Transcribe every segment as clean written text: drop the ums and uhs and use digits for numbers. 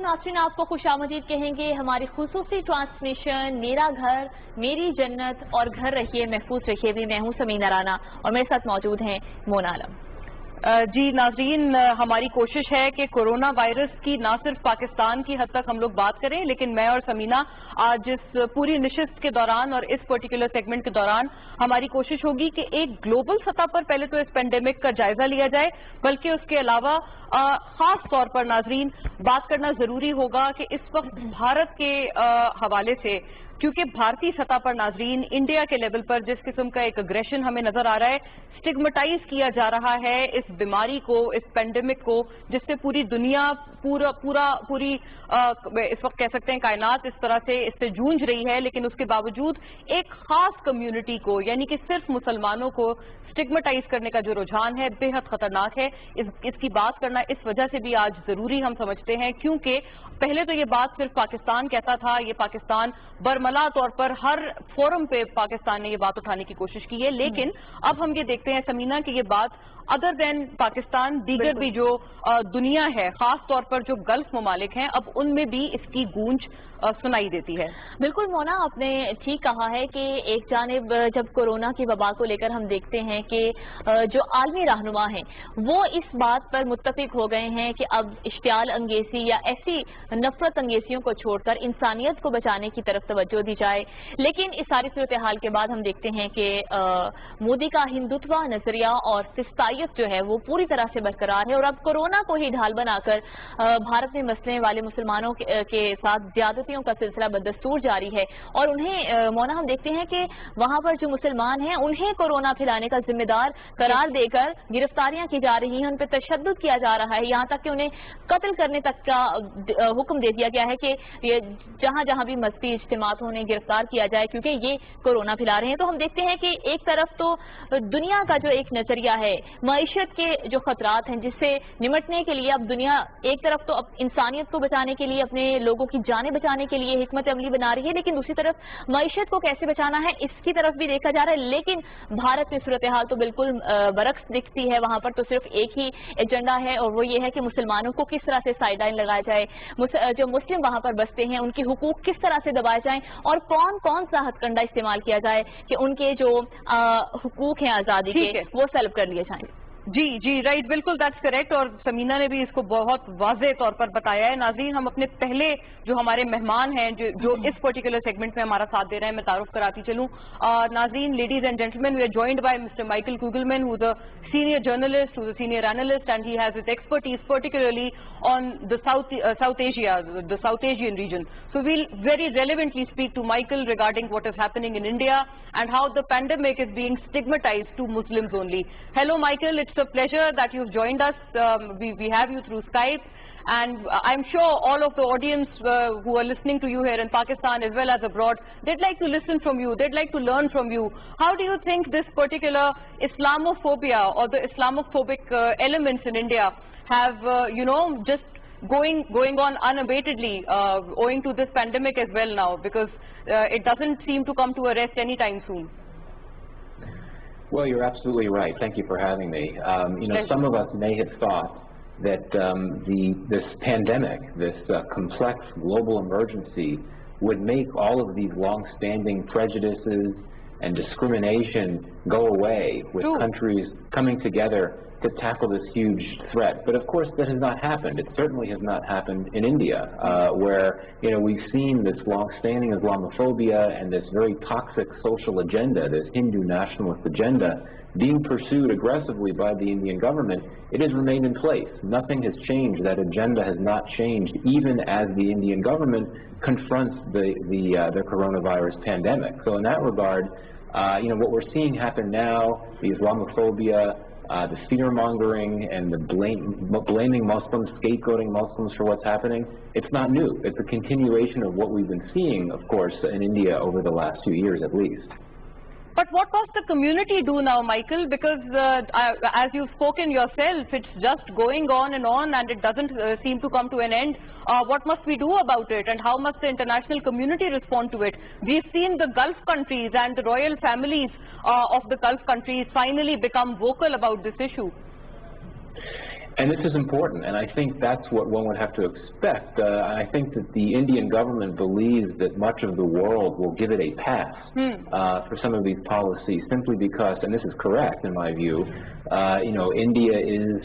ناظرین آپ کو خوش آمدید کہیں گے ہماری خصوصی ٹرانسمیشن میرا گھر میری جنت اور گھر رہیے محفوظ رہیے بھی. میں ہوں سمینہ رانا اور میرے ساتھ موجود ہیں مونا عالم. جی ناظرین، ہماری کوشش ہے کہ کورونا وائرس کی نہ صرف پاکستان کی حد تک ہم لوگ بات کریں، لیکن میں اور سمینہ آج اس پوری نشست کے دوران اور اس پرٹیکولر سیگمنٹ کے دوران ہماری کوشش ہوگی کہ ایک گلوبل سطح پر پہلے تو اس پینڈیمک کا جائزہ لیا جائے، بلکہ اس کے علاوہ خاص طور پر ناظرین بات کرنا ضروری ہوگا کہ اس وقت بھارت کے حوالے سے، کیونکہ بھارتی سطح پر ناظرین انڈیا کے لیول پر جس قسم کا ایک اگریشن ہمیں نظر آ رہا ہے، سٹگمیٹائز کیا جا رہا ہے اس بیماری کو، اس پینڈیمک کو، جس سے پوری دنیا پوری اس وقت کہہ سکتے ہیں کائنات اس طرح سے اس سے جونج رہی ہے، لیکن اس کے باوجود ایک خاص کمیونٹی کو یعنی کہ صرف مسلمانوں کو سٹگمیٹائز کرنے کا جو رجحان ہے بے حد خطرناک ہے. اس کی بات کرنا اس وجہ سے بھی آج ضروری ہم سمجھتے ہیں کیونکہ پہلے تو یہ بات صرف پاکستان کہتا تھا، یہ پاکستان برملا طور پر ہر فورم پہ پاکستان نے یہ بات اٹھانے کی کوشش کی ہے، لیکن اب ہم یہ دیکھتے ہیں سمینہ کہ یہ بات ادر دین پاکستان دیگر بھی جو دنیا ہے، خاص طور پر جو گلف ممالک ہیں، اب ان میں بھی اس کی گونج سنائی دیتی ہے. بالکل مونا، آپ نے ٹھیک کہا ہے کہ ایک جانب جب کورونا کی وبا کو لے کر ہم دیکھتے ہیں کہ جو عالمی رہنما ہیں وہ اس بات پر متفق ہو گئے ہیں کہ اب اشتعال انگیزی یا ایسی نفرت انگیزیوں کو چھوڑ کر انسانیت کو بچانے کی طرف توجہ دی جائے. لیکن اس ساری صورتحال کے بعد ہم دیکھتے ہیں کہ مودی کا ہندوتوا نظریہ اور فسطائیت جو ہے وہ پوری طرح سے برقرار ہے، اور اب کورونا کو ہی ڈھال بنا کر بھارت میں مسئلے والے مسلمانوں کے ساتھ زیادتیوں کا سلسلہ بدستور جاری ہے. اور انہیں مونا ہم دیکھتے ہیں کہ وہاں پر جو مسلمان ہیں انہیں کورونا پھیلانے کا ذمہ دار قرار دے کر گرفتاریاں کی جا رہی ہیں، ان پہ تشدد کیا جا رہا ہے، یہاں تک کہ انہیں قتل کرنے تک کا حکم دے دیا گیا ہے کہ جہاں جہاں بھی مذہبی اجتماعات انہیں گرفتار کیا جائے کیونکہ یہ کورونا پھیلا رہے ہیں. تو ہم دیکھتے ہیں کہ ایک طرف تو دنیا کا جو ایک نظریہ ہے معیشت کے جو خطرات ہیں جس سے نمٹنے کے لیے اب دنیا ایک طرف تو اب انسانیت کو بچانے کے لیے اپنے لوگوں کی جانیں بچانے کے لیے حکمت عملی بنا رہی ہے، لیکن دوسری طرف معیشت کو کیسے بچانا ہے اس کی طرف بھی دیکھا جا رہا ہے. لیکن بھارت میں صورتحال تو بالکل برعکس دکھتی ہے، وہاں پر تو صرف ایک ہی ایجنڈا ہے اور وہ یہ ہے کہ مسلمانوں کو کس طرح سے سائیڈ لائن لگایا جائے، جو مسلم وہاں پر بستے ہیں ان کے حقوق کس طرح سے دبائے جائیں اور کون سا ہتھ کنڈا استعمال کیا جائے کہ ان کے جو حقوق ہیں آزادی کے وہ سلب کر لیے جائیں. جی رائٹ، بالکل دیٹس کریکٹ، اور سمینہ نے بھی اس کو بہت واضح طور پر بتایا ہے. ناظرین، ہم اپنے پہلے جو ہمارے مہمان ہیں جو اس پرٹیکولر سیگمنٹ میں ہمارا ساتھ دے رہے ہیں، میں تعارف کراتی چلوں. ناظرین، ladies and gentleman, we are joined by mister Michael Kugelman who is a senior journalist, who is a senior analyst, and he has his expertise particularly on the South Asian region. So we'll very relevantly speak to Michael regarding what is happening in India and how the pandemic is being stigmatized to Muslims only. Hello Michael, it's a pleasure that you've joined us. We have you through Skype, and I'm sure all of the audience who are listening to you here in Pakistan as well as abroad, they'd like to listen from you, they'd like to learn from you. How do you think this particular Islamophobia or the Islamophobic elements in India have just going on unabatedly owing to this pandemic as well now, because it doesn't seem to come to a rest anytime soon? Well, you're absolutely right. Thank you for having me. Some of us may have thought that this pandemic, this complex global emergency, would make all of these long-standing prejudices and discrimination go away with countries coming together to tackle this huge threat. But of course that has not happened. It certainly has not happened in India, where we've seen this long-standing Islamophobia and this very toxic social agenda, this Hindu nationalist agenda, being pursued aggressively by the Indian government. It has remained in place. Nothing has changed. That agenda has not changed, even as the Indian government confronts the coronavirus pandemic. So in that regard, what we're seeing happen now, the Islamophobia, the fear-mongering and the blaming Muslims, scapegoating Muslims for what's happening, it's not new. It's a continuation of what we've been seeing, of course, in India over the last few years at least. But what must the community do now, Michael? Because as you've spoken yourself, it's just going on and it doesn't seem to come to an end. What must we do about it, and how must the international community respond to it? We've seen the Gulf countries and the royal families of the Gulf countries finally become vocal about this issue. And this is important, and I think that's what one would have to expect. I think that the Indian government believes that much of the world will give it a pass for some of these policies, simply because, and this is correct in my view, India is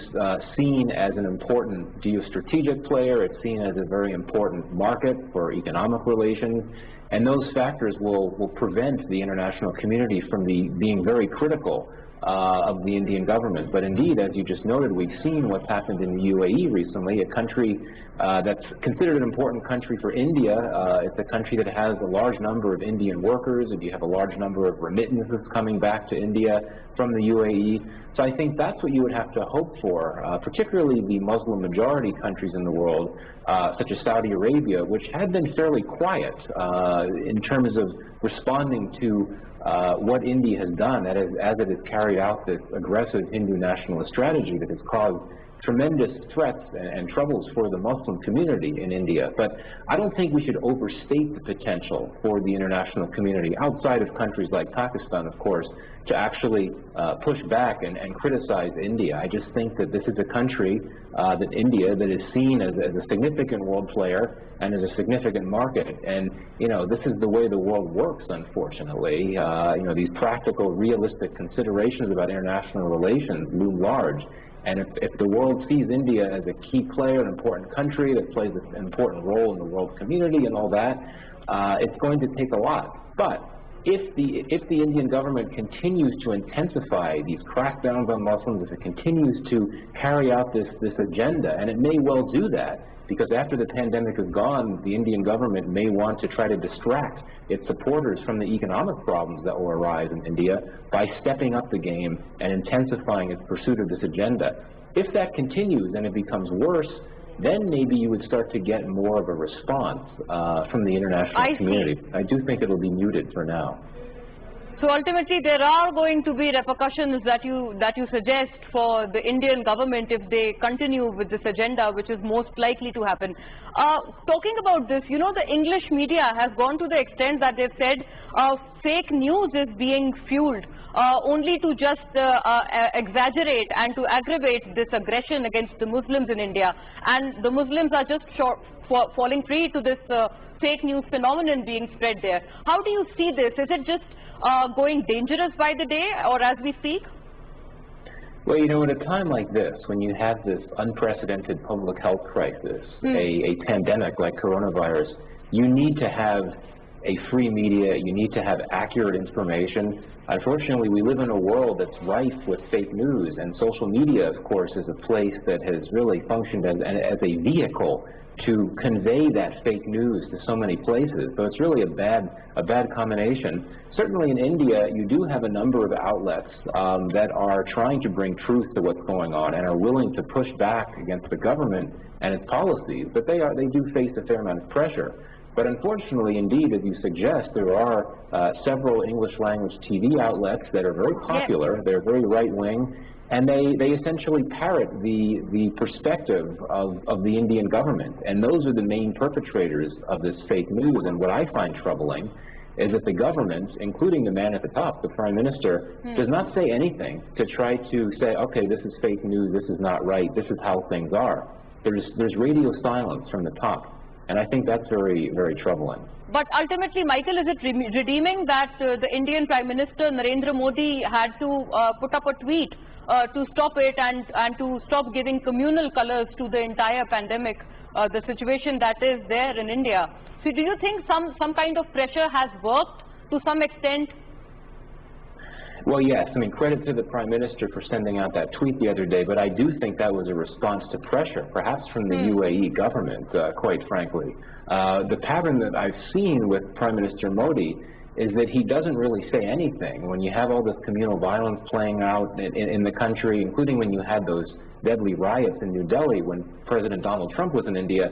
seen as an important geostrategic player. It's seen as a very important market for economic relations, and those factors will prevent the international community from being very critical of the Indian government. But indeed, as you just noted, we've seen what's happened in the UAE recently, a country that's considered an important country for India. It's a country that has a large number of Indian workers, and you have a large number of remittances coming back to India from the UAE. So I think that's what you would have to hope for, particularly the Muslim majority countries in the world, such as Saudi Arabia, which had been fairly quiet in terms of responding to what India has done as it has carried out this aggressive Hindu nationalist strategy that has caused tremendous threats and troubles for the Muslim community in India. But I don't think we should overstate the potential for the international community, outside of countries like Pakistan, of course, to actually push back and criticize India. I just think that this is a country, India, that is seen as a significant world player and as a significant market. And, this is the way the world works, unfortunately. These practical, realistic considerations about international relations loom large. And if the world sees India as a key player, an important country that plays an important role in the world community and all that, it's going to take a lot. But if the Indian government continues to intensify these crackdowns on Muslims, if it continues to carry out this agenda, and it may well do that, because after the pandemic is gone, the Indian government may want to try to distract its supporters from the economic problems that will arise in India by stepping up the game and intensifying its pursuit of this agenda. If that continues and it becomes worse, then maybe you would start to get more of a response from the international community. I do think it'll be muted for now. So ultimately, there are going to be repercussions that you suggest for the Indian government if they continue with this agenda, which is most likely to happen. Talking about this, the English media has gone to the extent that they've said fake news is being fueled only to just exaggerate and to aggravate this aggression against the Muslims in India. And the Muslims are just falling prey to this fake news phenomenon being spread there. How do you see this? Is it just going dangerous by the day, or as we speak? Well, at a time like this, when you have this unprecedented public health crisis, a pandemic like coronavirus, you need to have a free media, you need to have accurate information. Unfortunately, we live in a world that's rife with fake news, and social media, of course, is a place that has really functioned as a vehicle to convey that fake news to so many places. So it's really a bad combination. Certainly in India, you do have a number of outlets that are trying to bring truth to what's going on and are willing to push back against the government and its policies, but they do face a fair amount of pressure. But unfortunately, indeed, as you suggest, there are several English language TV outlets that are very popular. Yes. They're very right-wing, and they essentially parrot the perspective of the Indian government. And those are the main perpetrators of this fake news. And what I find troubling is that the government, including the man at the top, the Prime Minister, does not say anything to try to say, okay, this is fake news, this is not right, this is how things are. There's radio silence from the top. And I think that's very, very troubling. But ultimately, Michael, is it redeeming that the Indian Prime Minister Narendra Modi had to put up a tweet to stop it and to stop giving communal colors to the entire pandemic, the situation that is there in India? So do you think some kind of pressure has worked to some extent? Well, yes. I mean, credit to the Prime Minister for sending out that tweet the other day, but I do think that was a response to pressure, perhaps from the UAE government, quite frankly. The pattern that I've seen with Prime Minister Modi is that he doesn't really say anything. When you have all this communal violence playing out in the country, including when you had those deadly riots in New Delhi when President Donald Trump was in India,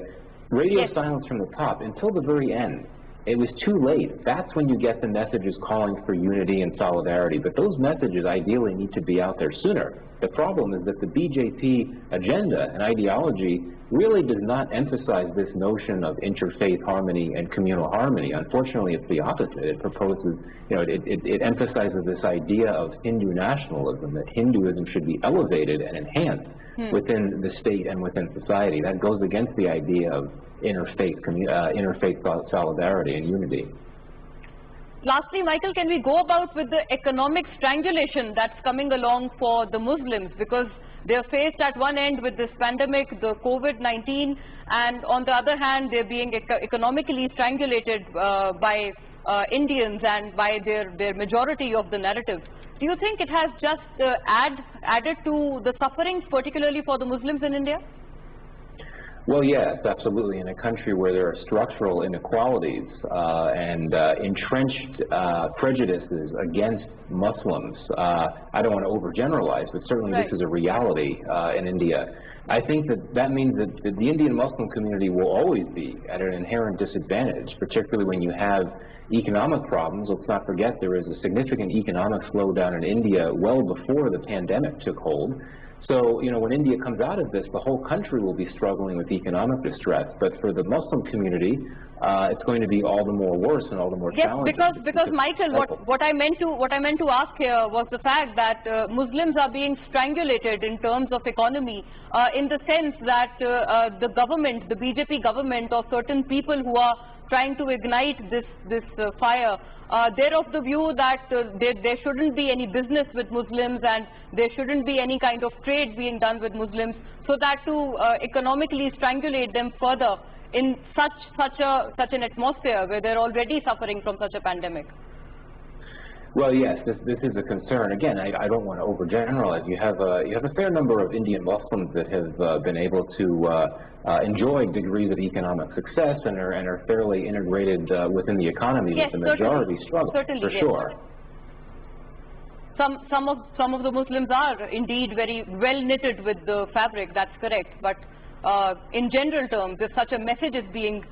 radio silence from the top until the very end. It was too late. That's when you get the messages calling for unity and solidarity. But those messages ideally need to be out there sooner. The problem is that the BJP agenda and ideology really does not emphasize this notion of interfaith harmony and communal harmony. Unfortunately, it's the opposite. It proposes, it emphasizes this idea of Hindu nationalism, that Hinduism should be elevated and enhanced within the state and within society. That goes against the idea of interfaith solidarity and unity. Lastly, Michael, can we go about with the economic strangulation that's coming along for the Muslims? Because they're faced at one end with this pandemic, the COVID-19, and on the other hand, they're being economically strangulated by Indians and by their majority of the narrative. Do you think it has just added to the sufferings, particularly for the Muslims in India? Well, yes, absolutely. In a country where there are structural inequalities and entrenched prejudices against Muslims, I don't want to overgeneralize, but certainly This is a reality in India. I think that means that the Indian Muslim community will always be at an inherent disadvantage, particularly when you have economic problems. Let's not forget there is a significant economic slowdown in India well before the pandemic took hold. So, when India comes out of this, the whole country will be struggling with economic distress. But for the Muslim community, it's going to be all the more worse and all the more challenging. Yes, because Michael, what I meant to ask here was the fact that Muslims are being strangulated in terms of economy, in the sense that the government, the BJP government, or certain people who are trying to ignite this fire, they're of the view that there shouldn't be any business with Muslims and there shouldn't be any kind of trade being done with Muslims, so that to economically strangulate them further in such an atmosphere where they're already suffering from such a pandemic. Well, yes, this is a concern. Again, I don't want to overgeneralize. You have a fair number of Indian Muslims that have been able to enjoy degrees of economic success and are fairly integrated within the economy, yes, with the majority struggle, for sure. Some of the Muslims are indeed very well knitted with the fabric. That's correct. But in general terms, if such a message is being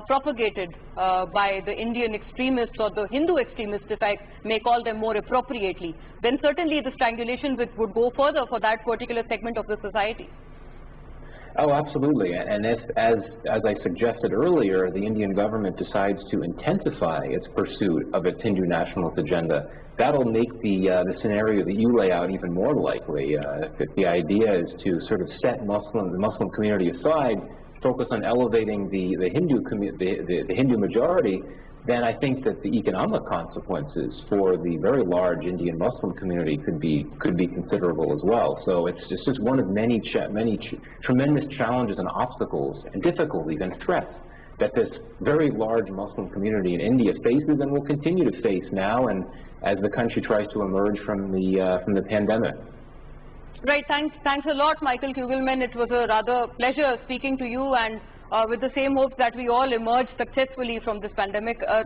propagated by the Indian extremists or the Hindu extremists, if I may call them more appropriately, then certainly the strangulation would go further for that particular segment of the society. Oh, absolutely. And as I suggested earlier, the Indian government decides to intensify its pursuit of its Hindu nationalist agenda, that'll make the scenario that you lay out even more likely. If the idea is to sort of set the Muslim community aside, focus on elevating the Hindu majority, then I think that the economic consequences for the very large Indian Muslim community could be considerable as well. So it's just one of many tremendous challenges and obstacles and difficulties and threats that this very large Muslim community in India faces and will continue to face now, and as the country tries to emerge from the pandemic. Right. Thanks a lot, Michael Kugelman. It was a rather pleasure speaking to you, and with the same hopes that we all emerge successfully from this pandemic.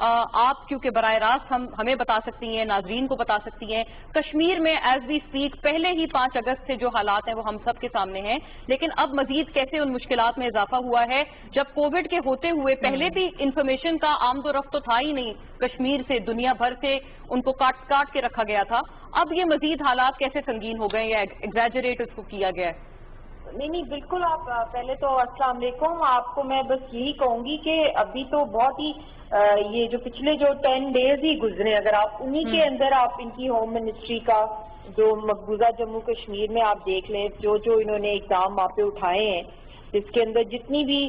آپ کیونکہ براہ راست ہمیں بتا سکتی ہیں، ناظرین کو بتا سکتی ہیں، کشمیر میں ایز وی اسپیک پہلے ہی 5 اگست سے جو حالات ہیں وہ ہم سب کے سامنے ہیں، لیکن اب مزید کیسے ان مشکلات میں اضافہ ہوا ہے؟ جب کووڈ کے ہوتے ہوئے پہلے بھی انفارمیشن کا آمد و رفت تو تھا ہی نہیں، کشمیر سے دنیا بھر سے ان کو کاٹ کے رکھا گیا تھا، اب یہ مزید حالات کیسے سنگین ہو گئے یا ایگزیجریٹ اس کو کیا گیا ہے؟ نہیں بالکل. آپ پہلے تو السلام علیکم. آپ کو میں بس یہی کہوں گی کہ ابھی تو بہت ہی یہ جو پچھلے جو 10 ڈیز ہی گزرے، اگر آپ انہی کے اندر آپ ان کی ہوم منسٹری کا جو مقبوضہ جموں کشمیر میں آپ دیکھ لیں جو انہوں نے اقدام وہاں پہ اٹھائے ہیں، جس کے اندر جتنی بھی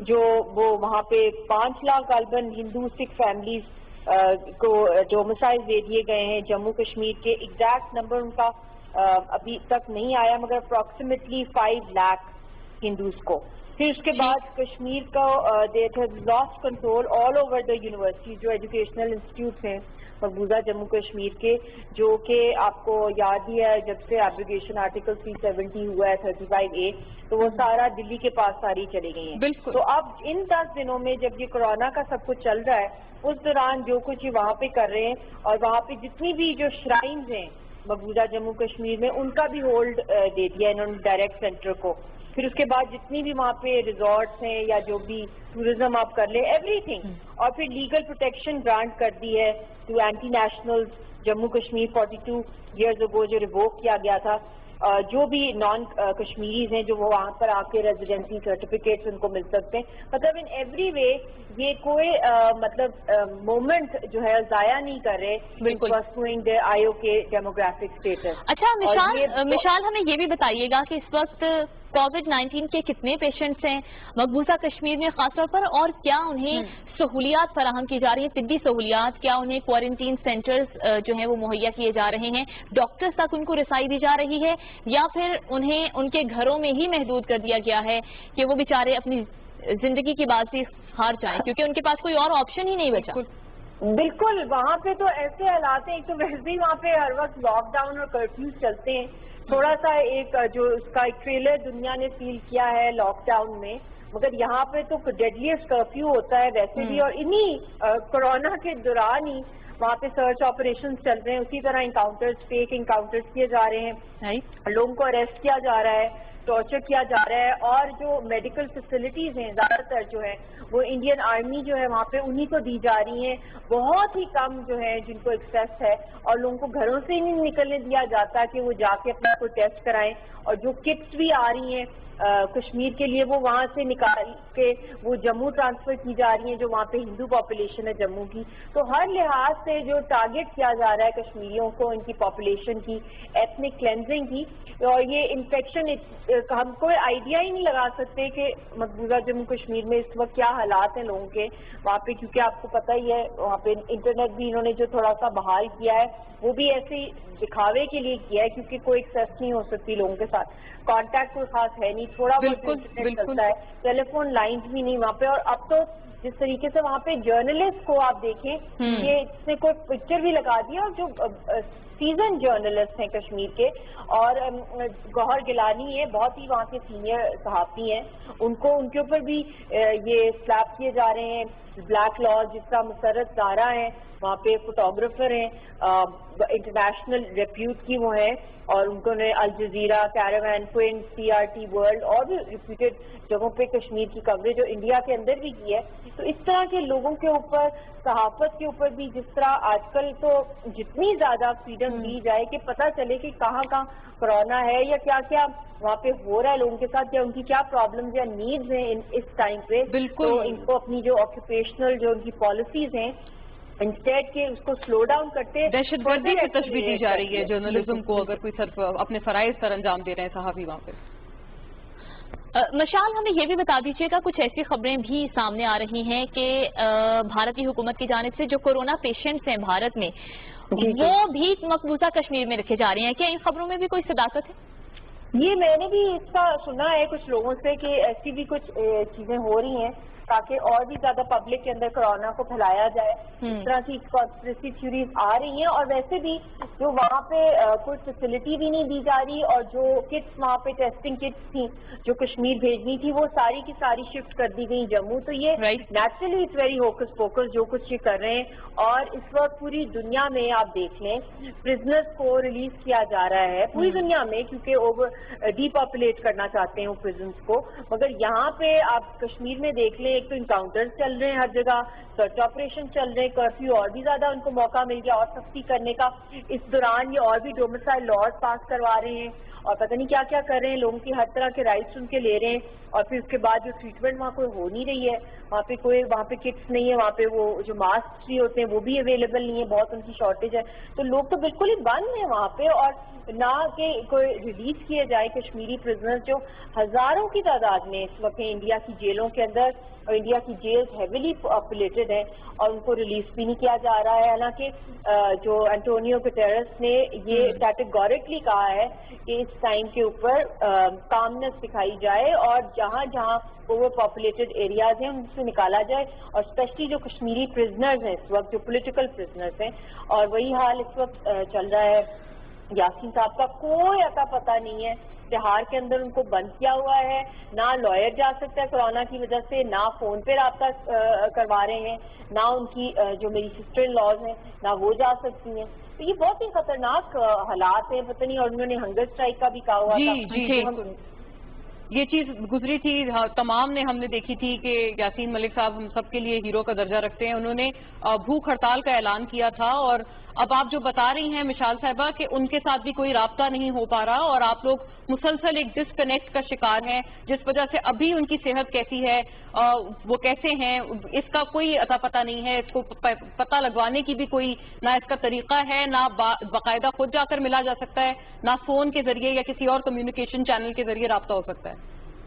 جو وہ وہاں پہ 5 لاکھ غالباً ہندو سکھ فیملیز کو ڈومسائل دے دیے گئے ہیں جموں کشمیر کے. ایگزیکٹ نمبر ان کا ابھی تک نہیں آیا، مگر اپروکسیمیٹلی 5 لاکھ ہندوز کو. پھر اس کے بعد کشمیر کا that has lost control all over the university, جو ایجوکیشنل انسٹیٹیوٹس ہیں مقبوضہ جموں کشمیر کے، جو کہ آپ کو یاد ہی ہے جب سے ایبریگیشن آرٹیکل 370 ہوا ہے 35A، تو وہ سارا دلی کے پاس ساری چلی گئی ہیں. تو اب ان 10 دنوں میں جب یہ کورونا کا سب کچھ چل رہا ہے، اس دوران جو کچھ وہاں پہ کر رہے ہیں، اور وہاں پہ جتنی بھی جو شرائنز ہیں مقبوضہ جموں کشمیر میں، ان کا بھی ہولڈ دے دیا انہوں نے ڈائریکٹ سینٹر کو. پھر اس کے بعد جتنی بھی وہاں پہ ریزورٹس ہیں یا جو بھی ٹورزم آپ کر لیں ایوری تھنگ، اور پھر لیگل پروٹیکشن گرانٹ کر دی ہے to anti national Jammu Kashmir 42 years ago جو ریووک کیا گیا تھا. جو بھی نان کشمیریز ہیں جو وہ وہاں پر آ کے ریزیڈنسی سرٹیفکیٹس ان کو مل سکتے ہیں. مطلب ان ایوری وے یہ کوئی مطلب مومنٹ جو ہے ضائع نہیں کر رہے پرسوئنگ دی آئیو کے ڈیموگرافک اسٹیٹس. اچھا مشال ہمیں یہ بھی بتائیے گا کہ اس وقت کووڈ-19 کے کتنے پیشنٹس ہیں مقبوضہ کشمیر میں خاص طور پر، اور کیا انہیں سہولیات فراہم کی جا رہی ہیں، طبی سہولیات، کیا انہیں کوارنٹین سینٹرز جو ہیں وہ مہیا کیے جا رہے ہیں، ڈاکٹرز تک ان کو رسائی دی جا رہی ہے، یا پھر انہیں ان کے گھروں میں ہی محدود کر دیا گیا ہے کہ وہ بیچارے اپنی زندگی کی بازی ہار جائیں کیونکہ ان کے پاس کوئی اور آپشن ہی نہیں بچا؟ بالکل وہاں پہ تو ایسے حالات ہیں، ایک تو ویسے ہی وہاں پہ ہر وقت لاک ڈاؤن اور کرفیوز چلتے ہیں. تھوڑا سا ایک جو اس کا ایک ٹریلر دنیا نے فیل کیا ہے لاک ڈاؤن میں، مگر یہاں پہ تو ڈیڈلیسٹ کرفیو ہوتا ہے ویسے بھی، اور انہی کورونا کے دوران ہی وہاں پہ سرچ آپریشنز چل رہے ہیں. اسی طرح انکاؤنٹرز، فیک انکاؤنٹرز کیے جا رہے ہیں، لوگوں کو اریسٹ کیا جا رہا ہے، ٹارچر کیا جا رہا ہے. اور جو میڈیکل فیسلٹیز ہیں زیادہ تر جو ہے وہ انڈین آرمی جو ہے وہاں پہ انہی کو دی جا رہی ہیں. بہت ہی کم جو ہے جن کو ایکسیس ہے، اور لوگوں کو گھروں سے ہی نہیں نکلنے دیا جاتا کہ وہ جا کے اپنا کوئی ٹیسٹ کرائیں. اور جو کٹس بھی آ رہی ہیں کشمیر کے لیے وہ وہاں سے نکال کے وہ جموں ٹرانسفر کی جا رہی ہیں جو وہاں پہ ہندو پاپولیشن ہے جموں کی. تو ہر لحاظ سے جو ٹارگٹ کیا جا رہا ہے کشمیریوں کو، ان کی پاپولیشن کی ایتھنک کلینزنگ کی. اور یہ انفیکشن ہم کوئی آئیڈیا ہی نہیں لگا سکتے کہ مقبوضہ جموں کشمیر میں اس وقت کیا حالات ہیں لوگوں کے وہاں پہ، کیونکہ آپ کو پتہ ہی ہے وہاں پہ انٹرنیٹ بھی انہوں نے جو تھوڑا سا بحال کیا ہے وہ بھی ایسے ہی دکھاوے کے لیے کیا ہے، کیونکہ کوئی ایکسیس نہیں ہو سکتی لوگوں کے ساتھ، کانٹیکٹ کوئی خاص ہے نہیں، تھوڑا بہت انٹرنیٹ چلتا ہے، ٹیلی فون لائنز بھی نہیں وہاں پہ. اور اب تو جس طریقے سے وہاں پہ جرنلسٹ کو آپ دیکھیں، یہ اس نے کوئی پکچر بھی لگا دیا، اور جو سیزن جرنلسٹ ہیں کشمیر کے، اور گوہر گیلانی ہے بہت ہی وہاں کے سینئر صحافی ہیں، ان کے اوپر بھی یہ سلیپ کیے جا رہے ہیں. بلیک لاز جس کا مسرت زارا ہیں وہاں پہ فوٹوگرافر ہیں، انٹرنیشنل ریپیوٹ کی وہ ہیں، اور ان کو نے الجزیرہ، کیراوین، کوئن، CRT ورلڈ اور بھی ریپیوٹیڈ جگہوں پہ کشمیر کی کوریج جو انڈیا کے اندر بھی کی ہے. تو اس طرح کے لوگوں کے اوپر، صحافت کے اوپر بھی جس طرح آج کل تو جتنی زیادہ فریڈم دی جائے کہ پتہ چلے کہ کہاں کہاں کورونا ہے یا کیا کیا وہاں پہ ہو رہا ہے لوگوں کے ساتھ، یا ان کی کیا پرابلمز یا نیڈز ہیں اس ٹائم پہ. تو ان کو اپنی جو آکوپیشنل جو ان کی پالیسیز ہیں انسٹیڈ کے اس کو سلو ڈاؤن کرتے، دہشت گردی کی تشبیہ دی جا رہی ہے جرنلزم کو، اگر کوئی صرف اپنے فرائض پر انجام دے رہے ہیں صحافی وہاں پہ. مشال ہمیں یہ بھی بتا دیجیے گا، کچھ ایسی خبریں بھی سامنے آ رہی ہیں کہ بھارتی حکومت کی جانب سے جو کورونا پیشنٹس ہیں بھارت میں وہ بھی مقبوضہ کشمیر میں رکھے جا رہے ہیں، کیا ان خبروں میں بھی کوئی صداقت ہے؟ یہ میں نے بھی اس کا سنا ہے کچھ لوگوں سے کہ ایسی بھی کچھ چیزیں ہو رہی ہیں تاکہ اور بھی زیادہ پبلک کے اندر کورونا کو پھیلایا جائے. اس طرح کی کانسپریسی تھیوریز آ رہی ہیں. اور ویسے بھی جو وہاں پہ کوئی فیسلٹی بھی نہیں دی جا رہی اور جو کٹس وہاں پہ ٹیسٹنگ کٹس تھیں جو کشمیر بھیجنی تھی وہ ساری کی ساری شفٹ کر دی گئی جموں. تو یہ نیچرلی اٹس ویری ہوکس پوکس جو کچھ یہ کر رہے ہیں. اور اس وقت پوری دنیا میں آپ دیکھ لیں پرزنرز کو ریلیز کیا جا رہا ہے پوری دنیا میں کیونکہ ڈی پاپولیٹ کرنا چاہتے ہیں وہ پرزنس کو. مگر یہاں پہ آپ کشمیر میں دیکھ لیں ایک تو انکاؤنٹرز چل رہے ہیں ہر جگہ, سرچ آپریشن چل رہے ہیں, کرفیو اور بھی زیادہ ان کو موقع مل گیا اور سختی کرنے کا. اس دوران یہ اور بھی ڈومیسائل لاز پاس کروا رہے ہیں اور پتہ نہیں کیا کیا کر رہے ہیں, لوگوں کی ہر طرح کے رائٹس ان کے لے رہے ہیں. اور پھر اس کے بعد جو ٹریٹمنٹ وہاں کوئی ہو نہیں رہی ہے, وہاں پہ کٹس نہیں ہے, وہاں پہ وہ جو ماسک بھی ہوتے ہیں وہ بھی اویلیبل نہیں ہے, بہت ان کی شارٹیج ہے. تو لوگ تو بالکل ہی بند ہیں وہاں پہ. اور نہ کہ کوئی ریلیز کیے جائے کشمیری پرزنرز جو ہزاروں کی تعداد میں اس وقت انڈیا کی جیلوں کے اندر, اور انڈیا کی جیلز ہیویلی پاپولیٹڈ ہیں اور ان کو ریلیز بھی نہیں کیا جا رہا ہے. حالانکہ جو انٹونیو گٹیرس نے یہ کیٹیگورکلی کہا ہے کہ اس ٹائم کے اوپر کامنس دکھائی جائے اور جہاں جہاں اوور پاپولیٹڈ ایریاز ہیں ان سے نکالا جائے. اور اسپیشلی جو کشمیری پرزنرز ہیں اس وقت جو پولیٹیکل پرزنرز ہیں, اور وہی حال اس وقت چل رہا ہے. یاسین صاحب کا کوئی اتا پتہ نہیں ہے, تہاڑ کے اندر ان کو بند کیا ہوا ہے, نہ لائر جا سکتا ہے کورونا کی وجہ سے, نہ فون پہ رابطہ کروا رہے ہیں, نہ ان کی جو میری سسٹر ان لاز ہیں نہ وہ جا سکتی ہیں. تو یہ بہت ہی خطرناک حالات ہیں, پتہ نہیں. اور انہوں نے ہنگر اسٹرائک کا بھی کہا ہوا تھا. یہ چیز گزری تھی, تمام نے ہم نے دیکھی تھی کہ یاسین ملک صاحب ہم سب کے لیے ہیرو کا درجہ رکھتے ہیں. انہوں نے بھوک ہڑتال کا اعلان کیا تھا اور اب آپ جو بتا رہی ہیں مشال صاحبہ کہ ان کے ساتھ بھی کوئی رابطہ نہیں ہو پا رہا اور آپ لوگ مسلسل ایک ڈسکنیکٹ کا شکار ہیں جس وجہ سے ابھی ان کی صحت کیسی ہے, وہ کیسے ہیں, اس کا کوئی اتا پتہ نہیں ہے. اس کو پتہ لگوانے کی بھی کوئی نہ اس کا طریقہ ہے, نہ باقاعدہ خود جا کر ملا جا سکتا ہے, نہ فون کے ذریعے یا کسی اور کمیونیکیشن چینل کے ذریعے رابطہ ہو سکتا ہے.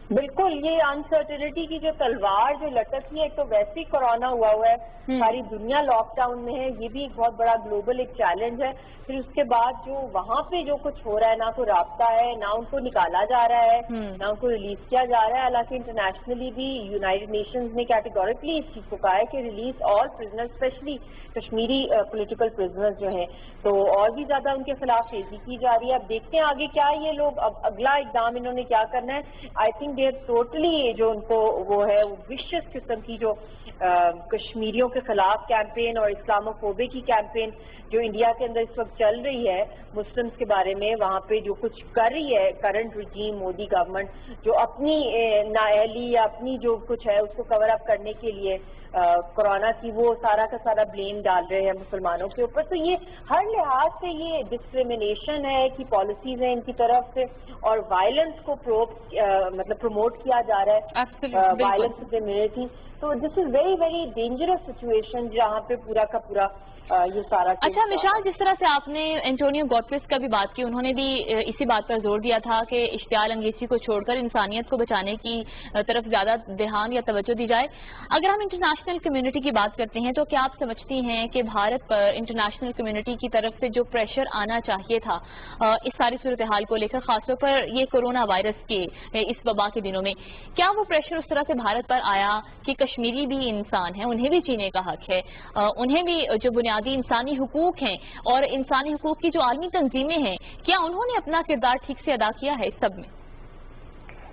بالکل, یہ انسرٹنٹی کی جو تلوار جو لٹکی ہے, ایک تو ویسے ہی کورونا ہوا ہے, ساری دنیا لاک ڈاؤن میں ہے, یہ بھی ایک بہت بڑا گلوبل ایک چیلنج ہے. پھر اس کے بعد جو وہاں پہ جو کچھ ہو رہا ہے, نہ کوئی رابطہ ہے, نہ ان کو نکالا جا رہا ہے, نہ ان کو ریلیز کیا جا رہا ہے. حالانکہ انٹرنیشنلی بھی یونائٹڈ نیشنز نے کیٹیگورکلی اس چیز کو کہا ہے کہ release all prisoners, especially Kashmiri political prisoners جو ہیں, تو اور بھی زیادہ ان کے خلاف تیزی کی جا رہی ہے. اب دیکھتے ہیں آگے کیا یہ لوگ اب اگلا اقدام انہوں نے کیا کرنا ہے. آئی تھنک دے ٹوٹلی جو ان کو وہ ہے وشیس قسم کی جو کشمیریوں کے خلاف کیمپین اور اسلاموفوبے کی کیمپین جو انڈیا کے اندر اس وقت چل رہی ہے مسلمس کے بارے میں, وہاں پہ جو کچھ کر رہی ہے کرنٹ رجیم مودی گورنمنٹ, جو اپنی نااہلی یا اپنی جو کچھ ہے اس کو کور اپ کرنے کے لیے کورونا کی وہ سارا کا سارا بلیم ڈال رہے ہیں مسلمانوں کے اوپر. تو یہ ہر لحاظ سے یہ ڈسکریمنیشن ہے کہ پالیسیز ہیں ان کی طرف سے, اور وائلنس کو مطلب پروموٹ کیا جا رہا ہے, وائلنس کمیونٹی. تو this is very very dangerous situation جہاں پہ پورا کا پورا یہ سارا. اچھا مشال, جس طرح سے آپ نے انٹونیو گوٹریس کا بھی بات کی, انہوں نے بھی اسی بات پر زور دیا تھا کہ اشتعال انگیزی کو چھوڑ کر انسانیت کو بچانے کی طرف زیادہ دھیان یا توجہ دی جائے. اگر ہم انٹرنیشنل کمیونٹی کی بات کرتے ہیں تو کیا آپ سمجھتی ہیں کہ بھارت پر انٹرنیشنل کمیونٹی کی طرف سے جو پریشر آنا چاہیے تھا اس ساری صورتحال کو لے کر, خاص طور پر یہ کورونا وائرس کے اس وبا کے دنوں میں, کیا وہ پریشر اس طرح سے بھارت پر آیا کہ کشمیری بھی انسان ہیں, انہیں بھی جینے کا حق ہے, انہیں بھی جو بنیادی انسانی حقوق ہیں اور انسانی حقوق کی جو عالمی تنظیمیں ہیں, کیا انہوں نے اپنا کردار ٹھیک سے ادا کیا ہے اس سب میں؟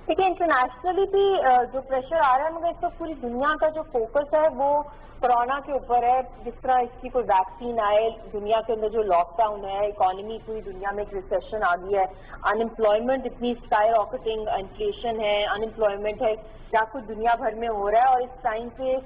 دیکھیں انٹرنیشنلی بھی جو پریشر آ رہا ہے, مگر اس وقت پوری دنیا کا جو فوکس ہے وہ کورونا کے اوپر ہے. جس طرح اس کی کوئی ویکسین آئے, دنیا کے اندر جو لاک ڈاؤن ہے, اکانومی پوری دنیا میں ایک ریسیشن آ گئی ہے, انمپلائمنٹ اتنی اسکائی راکٹنگ, انفلیشن ہے, انمپلائمنٹ ہے, کیا کچھ دنیا بھر میں ہو رہا ہے. اور اس ٹائم پہ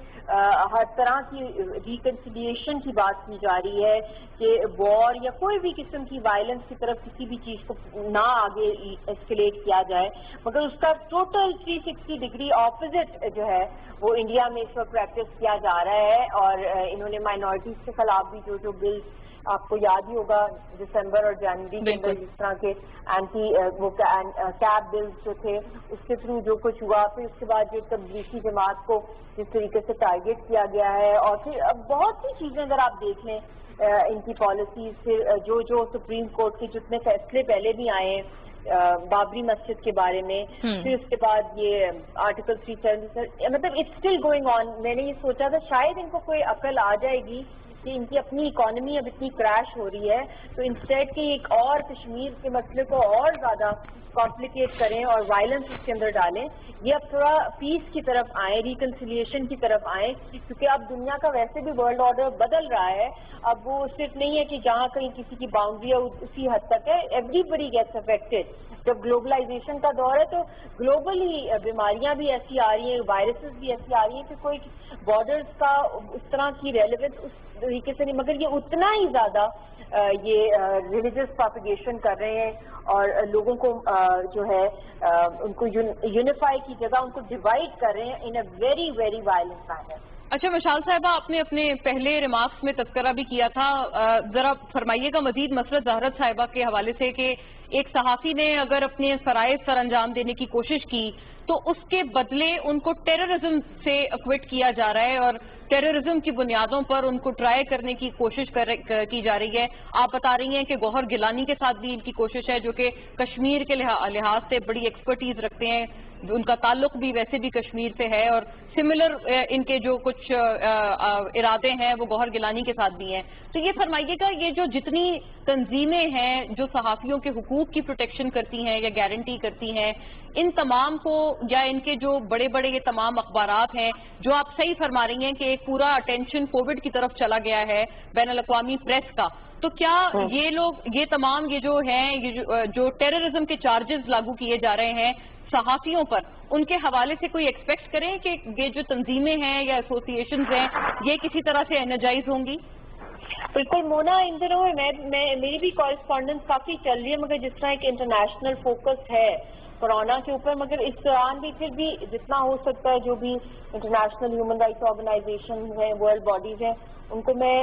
ہر طرح کی ریکنسیلیشن کی بات کی جا رہی ہے کہ وار یا کوئی بھی قسم کی وائلنس کی طرف کسی بھی چیز کو نہ آگے ایسکیلیٹ کیا جائے. مگر اس کا ٹوٹل 360 ڈگری اپوزٹ جو ہے وہ انڈیا میں اس وقت پریکٹس کیا جا رہا ہے. اور انہوں نے مائنورٹیز کے خلاف بھی جو بلز, آپ کو یاد ہی ہوگا دسمبر اور جنوری کے اندر جس طرح کے اینٹی وہ کیب بلز جو تھے اس کے تھرو جو کچھ ہوا, پھر اس کے بعد جو تبلیغی جماعت کو جس طریقے سے ٹارگیٹ کیا گیا ہے, اور پھر بہت سی چیزیں اگر آپ دیکھ لیں ان کی پالیسیز, پھر جو سپریم کورٹ کے جتنے فیصلے پہلے بھی آئے ہیں بابری مسجد کے بارے میں، پھر اس کے بعد یہ آرٹیکل 377، مطلب اٹس اسٹل گوئنگ آن. میں نے یہ سوچا تھا شاید ان کو کوئی عقل آ جائے گی کہ ان کی اپنی اکانومی اب اتنی کریش ہو رہی ہے، تو انسٹیڈ کہ ایک اور کشمیر کے مسئلے کو اور زیادہ کمپلیکیٹ کریں اور وائلنس اس کے اندر ڈالیں، یہ اب تھوڑا پیس کی طرف آئیں، ریکنسیلیشن کی طرف آئیں، کیونکہ اب دنیا کا ویسے بھی ورلڈ آرڈر بدل رہا ہے. اب وہ صرف نہیں ہے کہ جہاں کہیں کسی کی باؤنڈری ہے اسی حد تک ہے، ایوری بڈی گیٹس افیکٹڈ. جب گلوبلائزیشن کا دور ہے تو گلوبلی بیماریاں بھی ایسی آ رہی ہیں، وائرسز بھی ایسی آ رہی ہیں کہ کوئی بارڈرز کا اس طرح کی ریلیونس اس طریقے سے نہیں، مگر یہ اتنا ہی زیادہ یہ ریلیجس پروپیگیشن کر رہے ہیں اور لوگوں کو جو ہے ان کو یونیفائی کی جگہ ان کو ڈیوائڈ کر رہے ہیں in a very very violent manner. اچھا مشال صاحبہ، آپ نے اپنے پہلے ریمارکس میں تذکرہ بھی کیا تھا، ذرا فرمائیے گا مزید مسرت زہرت صاحبہ کے حوالے سے کہ ایک صحافی نے اگر اپنے فرائض سر انجام دینے کی کوشش کی تو اس کے بدلے ان کو ٹیررزم سے ایکوٹ کیا جا رہا ہے اور ٹیررزم کی بنیادوں پر ان کو ٹرائی کرنے کی کوشش کی جا رہی ہے. آپ بتا رہی ہیں کہ گوہر گیلانی کے ساتھ بھی ان کی کوشش ہے، جو کہ کشمیر کے لحاظ سے بڑی ایکسپرٹیز رکھتے ہیں، ان کا تعلق بھی ویسے بھی کشمیر سے ہے، اور سملر ان کے جو کچھ ارادے ہیں وہ گوہر گیلانی کے ساتھ بھی ہیں. تو یہ فرمائیے گا، یہ جو جتنی تنظیمیں ہیں جو صحافیوں کے حقوق کی پروٹیکشن کرتی ہیں یا گارنٹی کرتی ہیں، ان تمام کو یا ان کے جو بڑے بڑے یہ تمام اخبارات ہیں، جو آپ صحیح فرما رہی ہیں کہ ایک پورا اٹینشن کووڈ کی طرف چلا گیا ہے بین الاقوامی پریس کا، تو کیا یہ لوگ یہ تمام یہ جو ہیں یہ جو ٹیررزم کے چارجز لاگو کیے جا رہے ہیں صحافیوں پر، ان کے حوالے سے کوئی ایکسپیکٹ کریں کہ یہ جو تنظیمیں ہیں یا ایسوسی ایشنز ہیں یہ کسی طرح سے انرجائز ہوں گی؟ بالکل مونا، ان دنوں میری بھی کورسپونڈنس کافی چل رہی ہے، مگر جس طرح ایک انٹرنیشنل فوکس ہے کورونا کے اوپر، مگر اس دوران بھی پھر بھی جتنا ہو سکتا ہے جو بھی انٹرنیشنل ہیومن رائٹس آرگنائزیشن ہیں، ورلڈ باڈیز ہیں، ان کو میں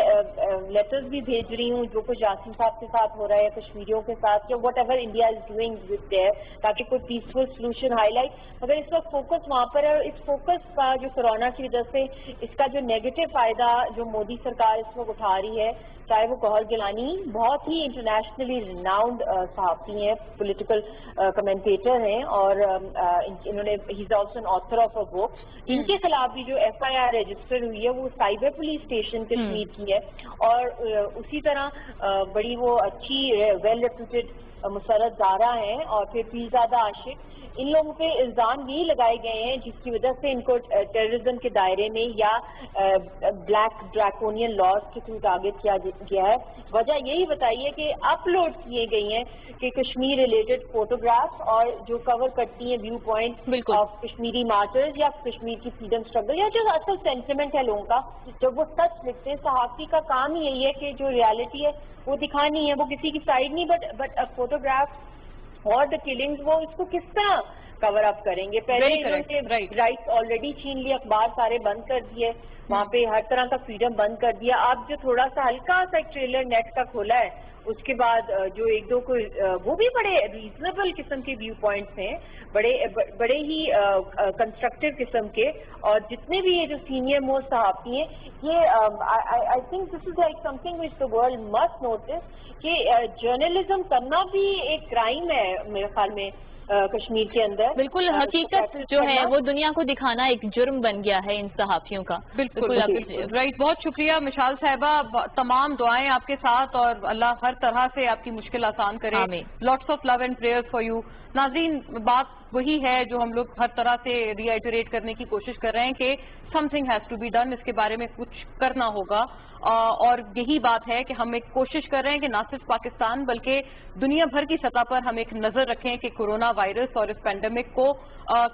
لیٹرز بھی بھیج رہی ہوں جو کچھ یاسین صاحب کے ساتھ ہو رہا ہے، کشمیریوں کے ساتھ، یا whatever India is doing with their, تاکہ کوئی پیسفل سولوشن ہائی لائٹ. مگر اس وقت فوکس وہاں پر ہے، اور اس فوکس کا جو کورونا کی وجہ سے اس کا جو نیگیٹو فائدہ جو مودی سرکار اس وقت اٹھا رہی ہے، چاہے وہ گوہر گیلانی بہت ہی انٹرنیشنلی ریناؤنڈ صحافی ہیں، پولیٹیکل کمنٹیٹر ہیں، اور انہوں نے he is also an author of a book. ان کے خلاف بھی جو ایف آئی آر رجسٹر ہوئی ہے وہ سائبر پولیس اسٹیشن کشمیر کی ہے، اور اسی طرح بڑی وہ اچھی ویل ریپیوٹیڈ مسرت زارا ہیں، اور پھر پیرزادہ عاشق، ان لوگوں پہ الزام یہی لگائے گئے ہیں جس کی وجہ سے ان کو ٹیررزم کے دائرے میں یا بلیک ڈریکونین لاز کے تھرو ٹارگٹ کیا گیا ہے. وجہ یہی بتائیے کہ اپلوڈ کیے گئی ہیں کہ کشمیر ریلیٹڈ فوٹوگرافس اور جو کور کرتی ہیں view point of Kashmiri martyrs یا کشمیر کی فریڈم اسٹرگل، یا جو اصل سینٹیمنٹ ہے لوگوں کا، جب وہ سچ لکھتے ہیں. صحافی کا کام ہی یہی ہے کہ جو ریالٹی ہے وہ دکھانی ہے، وہ کسی کی سائڈ نہیں، بٹ فوٹوگراف اور دا کلنگز وہ اس کو کس طرح کور اپ کریں گے. پہلے انہوں نے رائٹس آلریڈی چھین لیے، اخبار سارے بند کر دیے، وہاں پہ ہر طرح کا فریڈم بند کر دیا. اب جو تھوڑا سا ہلکا سا ایک ٹریلر نیٹ کا کھولا ہے، اس کے بعد جو ایک دو کو وہ بھی بڑے ریزنیبل قسم کے ویو پوائنٹس ہیں، بڑے ہی کنسٹرکٹیو قسم کے، اور جتنے بھی یہ جو سینئر موسٹ صحافی ہیں، یہ I think this is like something which the world must notice کہ جرنلزم کرنا بھی ایک کرائم ہے میرے خیال میں کشمیر کے اندر. بالکل، حقیقت جو ہے وہ دنیا کو دکھانا ایک جرم بن گیا ہے ان صحافیوں کا. بالکل رائٹ. بہت شکریہ مشال صاحبہ، تمام دعائیں آپ کے ساتھ، اور اللہ ہر طرح سے آپ کی مشکل آسان کرے. Lots of love and prayers for you. ناظرین، بات وہی ہے جو ہم لوگ ہر طرح سے ری ایٹریٹ کرنے کی کوشش کر رہے ہیں کہ something has to be done, اس کے بارے میں کچھ کرنا ہوگا، اور یہی بات ہے کہ ہم ایک کوشش کر رہے ہیں کہ نہ صرف پاکستان بلکہ دنیا بھر کی سطح پر ہم ایک نظر رکھیں کہ کورونا وائرس اور اس پینڈیمک کو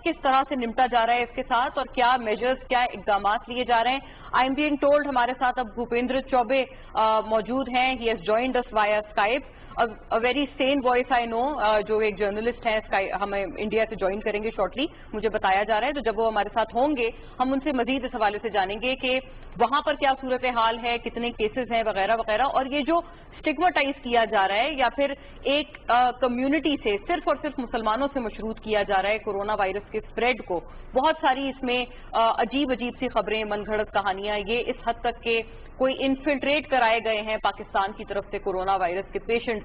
کس طرح سے نمٹا جا رہا ہے اس کے ساتھ، اور کیا میجرز، کیا اقدامات لیے جا رہے ہیں. آئی ایم بینگ ٹولڈ ہمارے ساتھ اب بھوپیندر چوبے موجود ہیں. He has joined us via Skype. A very sane voice I know, جو ایک جرنلسٹ ہیں، ہمیں انڈیا سے جوائن کریں گے شارٹلی، مجھے بتایا جا رہا ہے. تو جب وہ ہمارے ساتھ ہوں گے ہم ان سے مزید اس حوالے سے جانیں گے کہ وہاں پر کیا صورتحال ہے، کتنے کیسز ہیں وغیرہ وغیرہ، اور یہ جو اسٹگماٹائز کیا جا رہا ہے یا پھر ایک کمیونٹی سے صرف اور صرف مسلمانوں سے مشروط کیا جا رہا ہے کورونا وائرس کے اسپریڈ کو. بہت ساری اس میں عجیب سی خبریں، من گھڑت کہانیاں، یہ اس حد تک کہ کوئی انفلٹریٹ کرائے گئے ہیں پاکستان کی طرف سے کورونا وائرس کے patients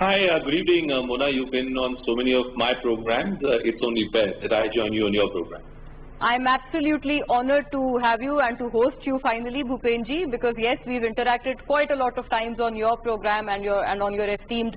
Hi, good evening, Mona. You've been on so many of my programs. It's only fair that I join you on your program. I'm absolutely honored to have you and to host you finally, Bhupen ji, because yes, we've interacted quite a lot of times on your program and on your esteemed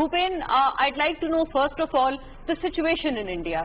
Bhupen, I'd like to know first of all the situation in India.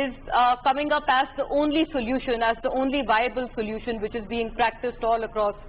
is coming up as the only solution, as the only viable solution which is being practiced all across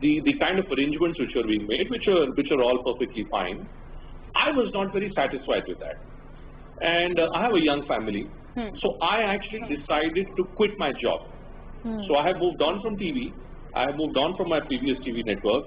the kind of arrangements which are being made, which are all perfectly fine, I was not very satisfied with that. And I have a young family, so I actually decided to quit my job. So I have moved on from TV, I have moved on from my previous TV network,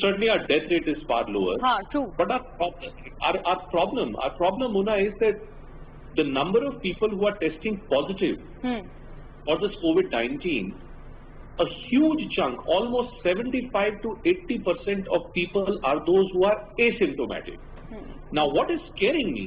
certainly our death rate is far lower. True. But our problem, Mona, is that the number of people who are testing positive for this COVID-19, a huge chunk, almost 75 to 80% of people are those who are asymptomatic. Now, what is scaring me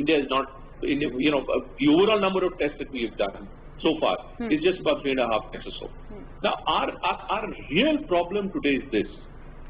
India is not, the overall number of tests that we have done so far is just about 3.5 lakhs or so. Now, our real problem today is this,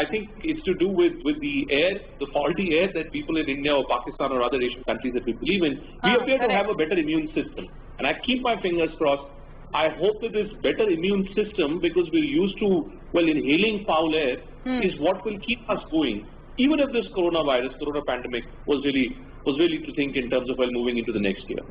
I think it's to do with the air, the faulty air that people in India or Pakistan or other Asian countries that we believe in, we appear to have a better immune system. And I keep my fingers crossed. I hope that this better immune system, because we're used to, inhaling foul air, is what will keep us going. Even if this corona pandemic was really to think in terms of moving into the next year.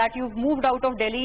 that you've moved out of Delhi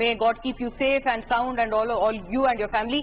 May God keep you safe and sound and all you and your family.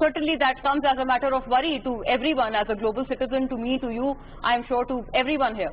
certainly that comes as a matter of worry to everyone, as a global citizen, to me, to you, I am sure to everyone here.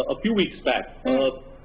a few weeks back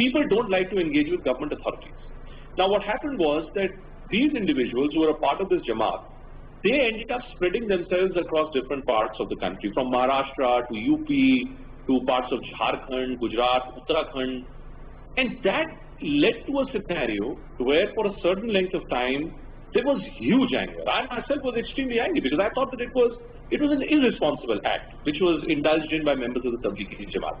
people don't like to engage with government authorities. Now what happened was that these individuals who were a part of this Jamaat, they ended up spreading themselves across different parts of the country, from Maharashtra to UP to parts of Jharkhand, Gujarat, Uttarakhand, and that led to a scenario where for a certain length of time there was huge anger. I myself was extremely angry because I thought that it was an irresponsible act which was indulged in by members of the Tablighi Jamaat.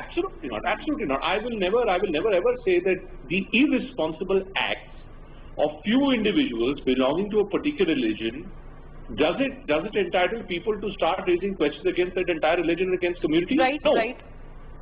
Absolutely not. Absolutely not. I will never ever say that the irresponsible acts of few individuals belonging to a particular religion does it entitle people to start raising questions against that entire religion and against community? Right, no. Right.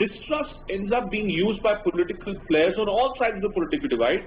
distrust ends up being used by political players on all sides of the political divide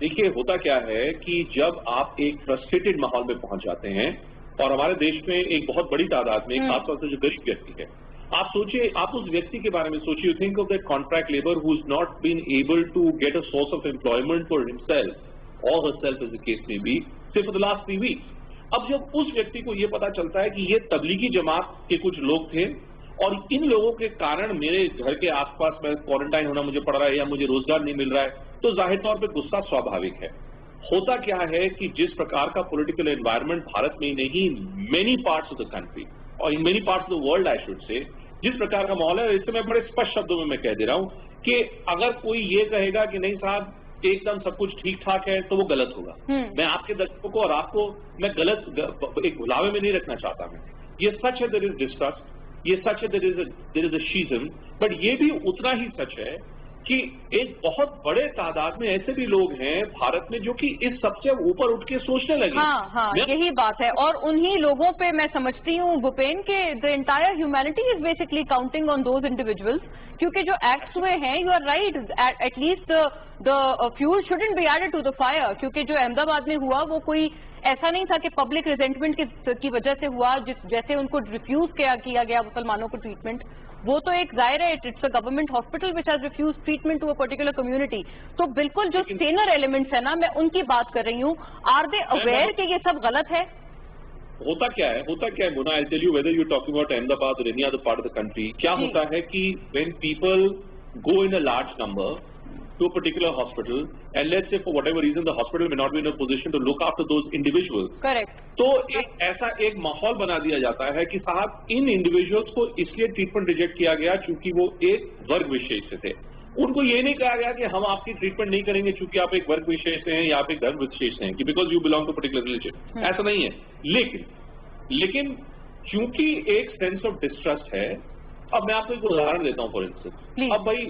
دیکھیے ہوتا کیا ہے کہ جب آپ ایک frustrated ماحول میں پہنچ جاتے ہیں اور ہمارے دیش میں ایک بہت بڑی تعداد میں خاص طور سے جو غریب ویکتی ہے، آپ سوچیے، آپ اس ویکتی کے بارے میں سوچیے، think of that contract labour who is not been able to get a source of employment for himself or herself as a case میں بی صرف فار دی لاسٹ 3 ویکس. اب جب اس ویکتی کو یہ پتا چلتا ہے کہ یہ تبلیغی جماعت کے کچھ لوگ تھے اور ان لوگوں کے کارن میرے گھر کے آس پاس میں کوارنٹائن ہونا مجھے پڑ رہا ہے یا مجھے روزگار نہیں مل رہا ہے، تو ظاہر طور پہ غصہ سوابھاوک ہے. ہوتا کیا ہے کہ جس پرکار کا پولیٹیکل انوائرمنٹ بھارت میں نہیں، many parts of the country اور in many parts of the world I should say, جس پرکار کا ماحول ہے، اس سے میں بڑے اسپشٹ شبدوں میں کہہ دے رہا ہوں کہ اگر کوئی یہ کہے گا کہ نہیں صاحب ایک دم سب کچھ ٹھیک ٹھاک ہے تو وہ غلط ہوگا. میں آپ کے درشکوں کو اور آپ کو میں غلط ایک بھلاوے میں نہیں رکھنا چاہتا ہوں. یہ سچ ہے دیر از ڈسٹرسٹ، یہ سچ ہے دیر از اے شیزم، بٹ یہ بھی اتنا ہی سچ ہے کہ ایک بہت بڑے تعداد میں ایسے بھی لوگ ہیں بھارت میں جو کہ اس سب سے اوپر اٹھ کے سوچنے لگے. ہاں یہی بات ہے، اور انہی لوگوں پہ میں سمجھتی ہوں بھوپین کہ the entire humanity is basically counting on those individuals، کیونکہ جو ایکٹس ہوئے ہیں، you are right، at least the fuel shouldn't be added to the fire، کیونکہ جو احمد آباد میں ہوا وہ کوئی ایسا نہیں تھا کہ پبلک ریزنٹمنٹ کی وجہ سے ہوا، جیسے ان کو ریفیوز کیا گیا مسلمانوں کو ٹریٹمنٹ، وہ تو ایک ظاہر ہے it's a government hospital which has refused treatment to a particular community. تو بالکل جو سینئر ایلیمنٹس ہیں نا، میں ان کی بات کر رہی ہوں، آر دے اویئر کہ یہ سب غلط ہے؟ ہوتا کیا ہے مونا، I'll tell you whether you're talking about Ahmedabad or any other part of the country. کیا ہوتا ہے کہ when people go in a large number to a particular hospital and let's say for whatever reason the hospital may not be in a position to look after those individuals. Correct. تو ایک ماحول بنا دیا جاتا ہے کہ صاحب ان individuals کو اس لیے ٹریٹمنٹ ریجیکٹ کیا گیا چونکہ وہ ایک ورگ وشیش سے تھے. ان کو یہ نہیں کہا گیا کہ ہم آپ کی ٹریٹمنٹ نہیں کریں گے چونکہ آپ ایک ورگ وشیش سے ہیں یا آپ ایک دھرم وشیش سے ہیں کہ because you belong to particular religion. ایسا نہیں ہے. لیکن چونکہ ایک سینس آف ڈسٹرسٹ ہے. اب میں آپ کو ایک ادہرن دیتا ہوں. فار انسٹنس، اب بھائی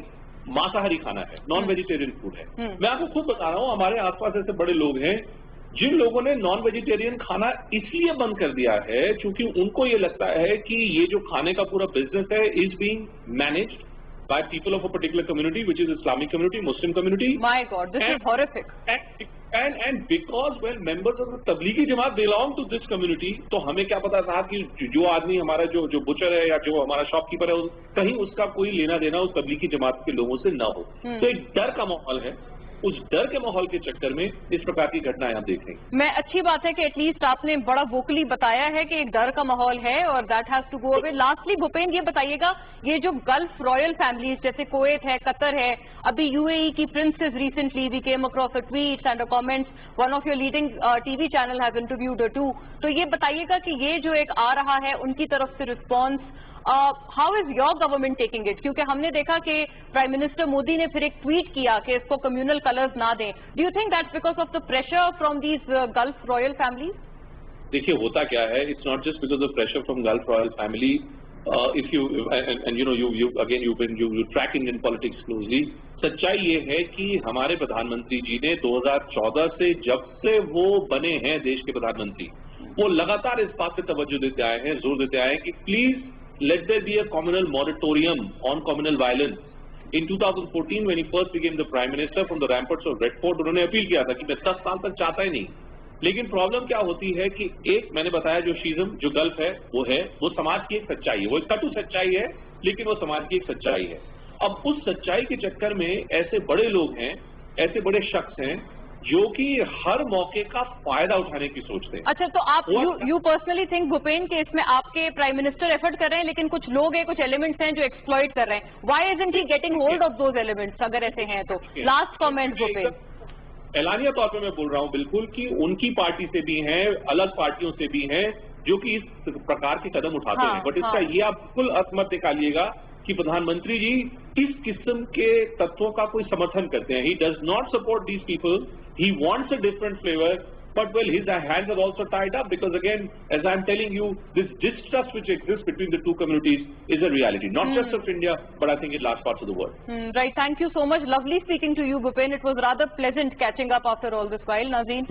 مانساہاری کھانا ہے، نان ویجیٹیرین فوڈ ہے. میں آپ کو خود بتا رہا ہوں، ہمارے آس پاس ایسے بڑے لوگ ہیں جن لوگوں نے نان ویجیٹیرین کھانا اس لیے بند کر دیا ہے چونکہ ان کو یہ لگتا ہے کہ یہ جو کھانے کا پورا بزنس ہے is being managed by people of a particular community, which is Islamic community, Muslim community. My God, this is horrific. And because when members of the Tablighi Jamaat belong to this community, تو ہمیں کیا پتا تھا کہ جو آدمی ہمارا جو بچر ہے یا جو ہمارا شاپ کیپر ہے کہیں اس کا کوئی لینا دینا اس تبلیغی جماعت کے لوگوں سے نہ ہو. تو ایک ڈر کا ماحول ہے. اس ڈر کے ماحول کے چکر میں اس پرکار کی گھٹنائیں آپ دیکھ رہے ہیں. میں اچھی بات ہے کہ ایٹ لیسٹ آپ نے بڑا ووکلی بتایا ہے کہ ایک ڈر کا ماحول ہے اور that has to go away. Lastly Bhupen یہ بتائیے گا، یہ جو گلف رائل فیملیز جیسے کویت ہے، قطر ہے، ابھی یو اے ای کی princess recently we came across a tweet and a comments, one of your leading TV channel has interviewed her too. تو یہ بتائیے گا کہ یہ جو ایک آ رہا ہے ان کی طرف سے response, how is your government taking it? کیونکہ ہم نے دیکھا کہ پرائم منسٹر مودی نے پھر ایک ٹویٹ کیا کہ اس کو کمیونل کلرز نہ دیں. Do you think that's because of the pressure from these gulf royal families? دیکھیے ہوتا کیا ہے، it's not just because of pressure from gulf royal family. If you and you know you've been tracking in politics closely. سچائی یہ ہے کہ ہمارے پردھان منتری جی نے 2014 سے جب سے وہ بنے ہیں دیش کے پردھان منتری، وہ لگاتار اس بات پہ توجہ دیتے آئے ہیں، زور دیتے آئے ہیں کہ please let there be a communal moratorium on communal violence. In 2014 when he first became the prime minister from the ramparts of Red Fort، انہوں نے اپیل کیا تھا کہ میں 10 سال تک چاہتا ہی نہیں. لیکن پرابلم کیا ہوتی ہے کہ ایک میں نے بتایا جو شیزم جو گلف ہے وہ سماج کی ایک سچائی ہے، وہ ایک کٹو سچائی ہے لیکن وہ سماج کی ایک سچائی ہے. اب اس سچائی کے چکر میں ایسے بڑے لوگ ہیں، ایسے بڑے شخص ہیں جو کہ ہر موقع کا فائدہ اٹھانے کی سوچتے ہیں. اچھا، تو آپ یو پرسنلی تھنک بھوپین کہ اس میں آپ کے پرائم منسٹر ایفرٹ کر رہے ہیں لیکن کچھ لوگ ہیں، کچھ ایلیمنٹس ہیں جو ایکسپلوئٹ کر رہے ہیں. Why isn't he getting hold of those elements اگر ایسے ہیں تو؟ Last comment Bhupen. اعلانیہ طور پہ میں بول رہا ہوں بالکل کہ ان کی پارٹی سے بھی ہیں، الگ پارٹیوں سے بھی ہیں جو کہ اس پرکار کے قدم اٹھاتے ہیں. بٹ اس کا یہ آپ بالکل عصمت نکالیے گا کہ پردھان منتری جی اس قسم کے تتووں کا کوئی سمرتھن کرتے ہیں. He does not support these people, he wants a different flavour. but well, his hands are also tied up because again, as I'm telling you, this distrust which exists between the two communities is a reality, not just of India, but I think in large parts of the world. Right, thank you so much. Lovely speaking to you, Bhupen. It was rather pleasant catching up after all this while. Nazreen,